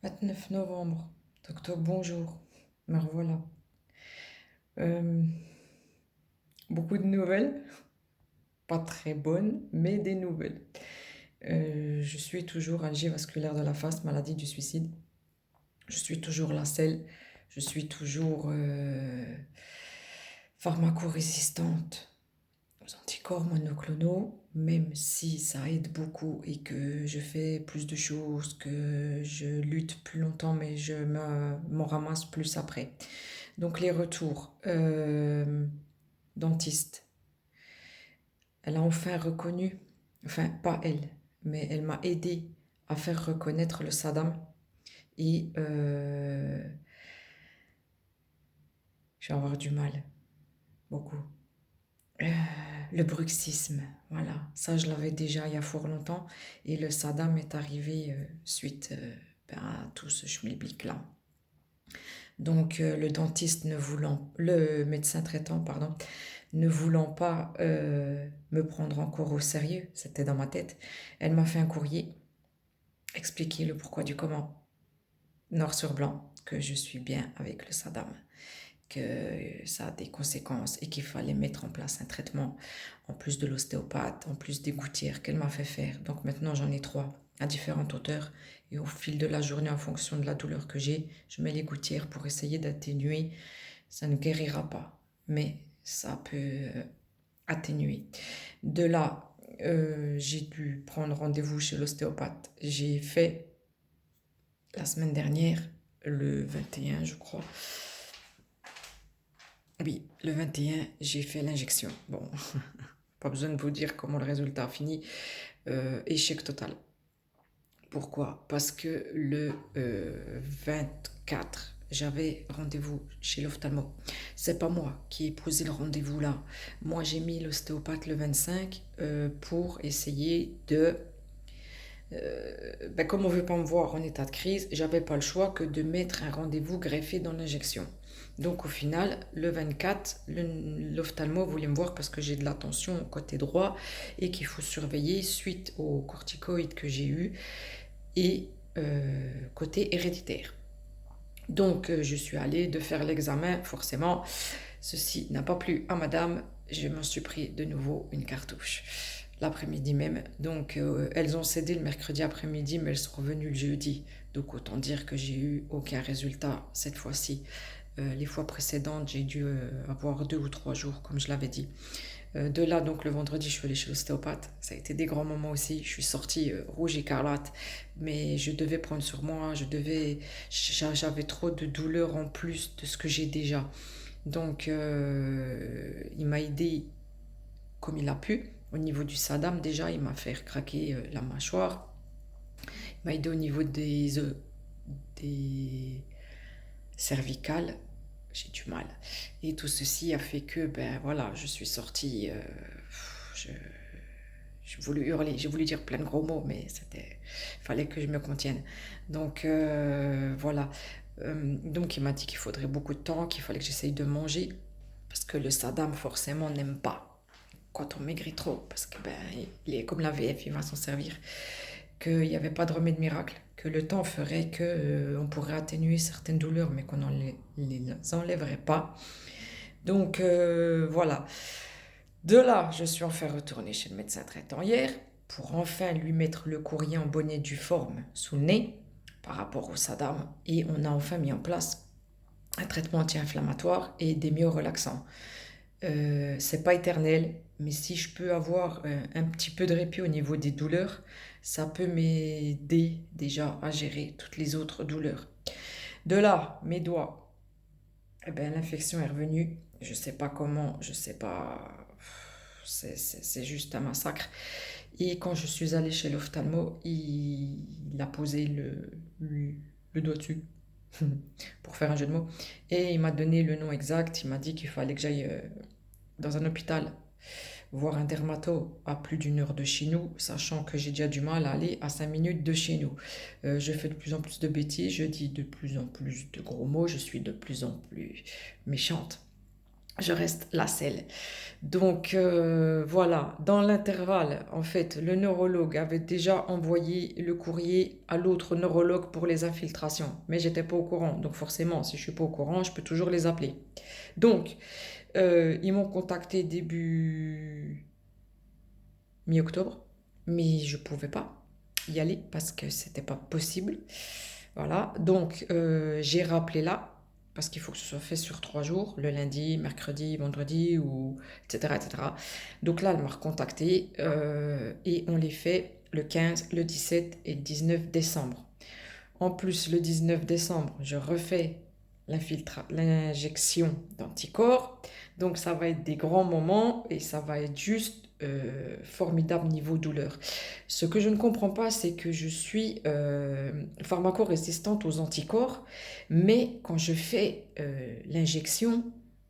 29 novembre. Docteur, bonjour. Me revoilà. Euh, Beaucoup de nouvelles, pas très bonnes, mais des nouvelles. Je suis toujours algée vasculaire de la face, maladie du suicide. Je suis toujours la selle. Je suis toujours pharmacorésistante aux anticorps monoclonaux, même si ça aide beaucoup et que je fais plus de choses, que je lutte plus longtemps, mais m'en ramasse plus après. Donc les retours. Dentiste. Elle a enfin reconnu, enfin pas elle, mais elle m'a aidé à faire reconnaître le Saddam et je vais avoir du mal, beaucoup. Euh, le bruxisme, voilà, ça je l'avais déjà il y a fort longtemps et le Saddam est arrivé suite à tout ce schmilblick là. Donc le médecin traitant, pardon, ne voulant pas me prendre encore au sérieux, c'était dans ma tête, elle m'a fait un courrier, expliquer le pourquoi du comment, noir sur blanc, que je suis bien avec le Saddam, que ça a des conséquences et qu'il fallait mettre en place un traitement, en plus de l'ostéopathe, en plus des gouttières qu'elle m'a fait faire. Donc maintenant j'en ai 3 à différentes hauteurs et au fil de la journée, en fonction de la douleur que j'ai, je mets les gouttières pour essayer d'atténuer. Ça ne guérira pas, mais ça peut atténuer. De là, j'ai dû prendre rendez-vous chez l'ostéopathe. J'ai fait la semaine dernière, le 21, je crois. Oui, le 21, j'ai fait l'injection. Bon, pas besoin de vous dire comment le résultat a fini. Échec total. Pourquoi? Parce que le 24, j'avais rendez-vous chez l'ophtalmo. C'est pas moi qui ai posé le rendez-vous là. Moi, j'ai mis l'ostéopathe le 25 pour essayer de comme on ne veut pas me voir en état de crise, j'avais pas le choix que de mettre un rendez-vous greffé dans l'injection. Donc au final, le 24, l'ophtalmo voulait me voir parce que j'ai de la tension au côté droit et qu'il faut surveiller suite aux corticoïdes que j'ai eu et côté héréditaire. Donc je suis allée de faire l'examen, forcément. Ceci n'a pas plu à madame, je m'en suis pris de nouveau une cartouche l'après-midi même. Donc elles ont cédé le mercredi après-midi, mais elles sont revenues le jeudi. Donc autant dire que j'ai eu aucun résultat cette fois-ci. Les fois précédentes, j'ai dû avoir 2 ou 3 jours, comme je l'avais dit. De là, donc le vendredi, je suis allée chez l'ostéopathe. Ça a été des grands moments aussi. Je suis sortie rouge écarlate, mais je devais prendre sur moi. J'avais trop de douleurs en plus de ce que j'ai déjà. Donc, il m'a aidé comme il a pu. Au niveau du Saddam, déjà, il m'a fait craquer la mâchoire. Il m'a aidé au niveau des cervicales. J'ai du mal. Et tout ceci a fait que, ben voilà, je suis sortie. Je, j'ai voulu hurler, j'ai voulu dire plein de gros mots, mais fallait que je me contienne. Donc voilà. Donc il m'a dit qu'il faudrait beaucoup de temps, qu'il fallait que j'essaye de manger, parce que le Saddam forcément n'aime pas quand on maigrit trop, parce que ben il est comme la VF, il va s'en servir. Qu'il n'y avait pas de remède miracle, que le temps ferait que on pourrait atténuer certaines douleurs, mais qu'on les enlèverait pas. Donc voilà. De là, je suis enfin retournée chez le médecin traitant hier pour enfin lui mettre le courrier en bonnet due forme sous le nez par rapport au Saddam et on a enfin mis en place un traitement anti-inflammatoire et des myorelaxants. C'est pas éternel, mais si je peux avoir un petit peu de répit au niveau des douleurs, ça peut m'aider déjà à gérer toutes les autres douleurs. De là, mes doigts, eh ben, l'infection est revenue. Je sais pas comment, je sais pas. C'est juste un massacre. Et quand je suis allée chez l'ophtalmo, il a posé le doigt dessus pour faire un jeu de mots. Et il m'a donné le nom exact. Il m'a dit qu'il fallait que j'aille dans un hôpital voir un dermato à plus d'1 heure de chez nous, sachant que j'ai déjà du mal à aller à 5 minutes de chez nous. Je fais de plus en plus de bêtises, je dis de plus en plus de gros mots, je suis de plus en plus méchante. je reste la selle. Donc voilà, dans l'intervalle, en fait, le neurologue avait déjà envoyé le courrier à l'autre neurologue pour les infiltrations, mais j'étais pas au courant. Donc forcément, si je suis pas au courant, je peux toujours les appeler. Donc, ils m'ont contacté début mi-octobre, mais je pouvais pas y aller parce que c'était pas possible. Voilà, donc j'ai rappelé là, parce qu'il faut que ce soit fait sur 3 jours, le lundi, mercredi, vendredi, ou etc. etc. Donc là, elle m'a recontacté et on les fait le 15, le 17 et le 19 décembre. En plus, le 19 décembre, je refais l'injection d'anticorps. Donc ça va être des grands moments et ça va être juste formidable niveau douleur. Ce que je ne comprends pas, c'est que je suis pharmaco-résistante aux anticorps, mais quand je fais l'injection,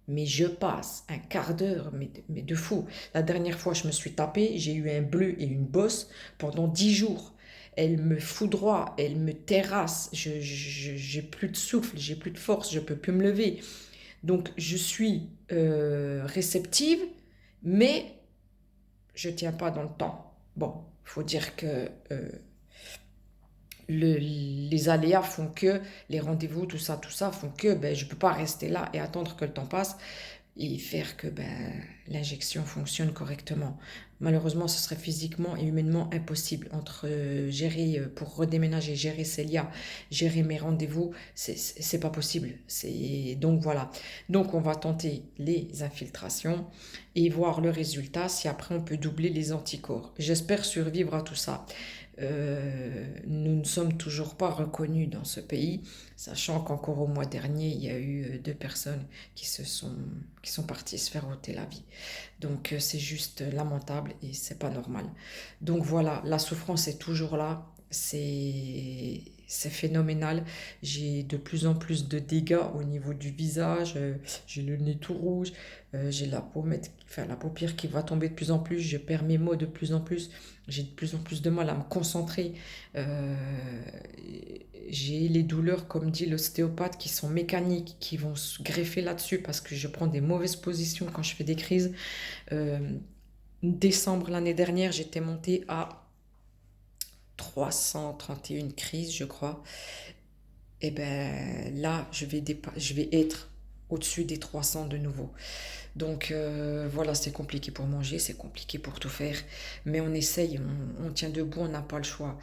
mais je passe un quart d'heure, mais de fou. La dernière fois, je me suis tapée, j'ai eu un bleu et une bosse pendant 10 jours. Elle me foudroie, elle me terrasse, j'ai plus de souffle, j'ai plus de force, je peux plus me lever. Donc je suis réceptive, mais je tiens pas dans le temps. Bon, il faut dire que les aléas font que, les rendez-vous, tout ça font que ben, je peux pas rester là et attendre que le temps passe et faire que ben, l'injection fonctionne correctement. Malheureusement, ce serait physiquement et humainement impossible entre gérer, pour redéménager, gérer Célia, gérer mes rendez-vous, c'est pas possible. Donc voilà. Donc on va tenter les infiltrations et voir le résultat si après on peut doubler les anticorps. J'espère survivre à tout ça. Nous ne sommes toujours pas reconnus dans ce pays, sachant qu'encore au mois dernier, il y a eu 2 personnes qui sont parties se faire ôter la vie. Donc c'est juste lamentable et c'est pas normal. Donc voilà, la souffrance est toujours là, c'est phénoménal. J'ai de plus en plus de dégâts au niveau du visage, j'ai le nez tout rouge, j'ai la paupière qui va tomber de plus en plus, je perds mes mots de plus en plus, j'ai de plus en plus de mal à me concentrer. Euh, j'ai les douleurs, comme dit l'ostéopathe, qui sont mécaniques, qui vont se greffer là-dessus parce que je prends des mauvaises positions quand je fais des crises. Euh, Décembre l'année dernière, j'étais montée à 331 crises, je crois. Et ben là, je vais être au-dessus des 300 de nouveau. Donc voilà, c'est compliqué pour manger, c'est compliqué pour tout faire, mais on essaye, on tient debout, on n'a pas le choix.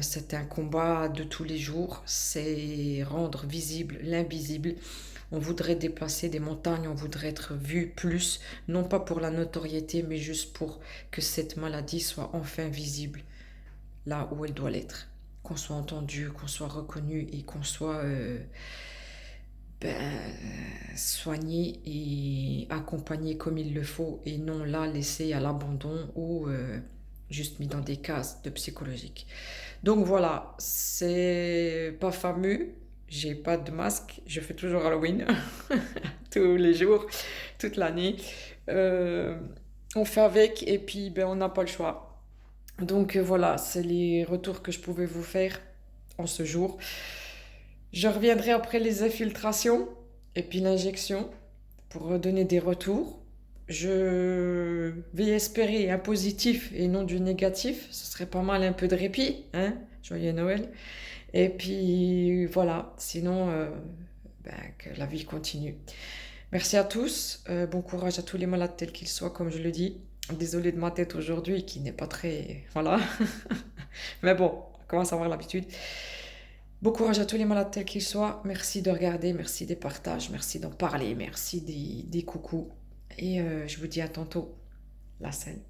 C'est un combat de tous les jours, c'est rendre visible l'invisible. On voudrait déplacer des montagnes, on voudrait être vu plus, non pas pour la notoriété, mais juste pour que cette maladie soit enfin visible là où elle doit l'être. Qu'on soit entendu, qu'on soit reconnu et qu'on soit soigné et accompagné comme il le faut et non là laissé à l'abandon ou juste mis dans des cases de psychologique. Donc voilà, c'est pas fameux, j'ai pas de masque, je fais toujours Halloween tous les jours, toute l'année. Euh, on fait avec et puis ben, on n'a pas le choix. Donc voilà, c'est les retours que je pouvais vous faire en ce jour. Je reviendrai après les infiltrations et puis l'injection pour donner des retours. Je vais espérer un positif et non du négatif. Ce serait pas mal un peu de répit, hein? Joyeux Noël. Et puis voilà, sinon ben, que la vie continue. Merci à tous. Bon courage à tous les malades tels qu'ils soient, comme je le dis. Désolée de ma tête aujourd'hui qui n'est pas très... Voilà. Mais bon, on commence à avoir l'habitude. Bon courage à tous les malades tels qu'ils soient. Merci de regarder, merci des partages, merci d'en parler, merci des coucous. Et je vous dis à tantôt. La scène.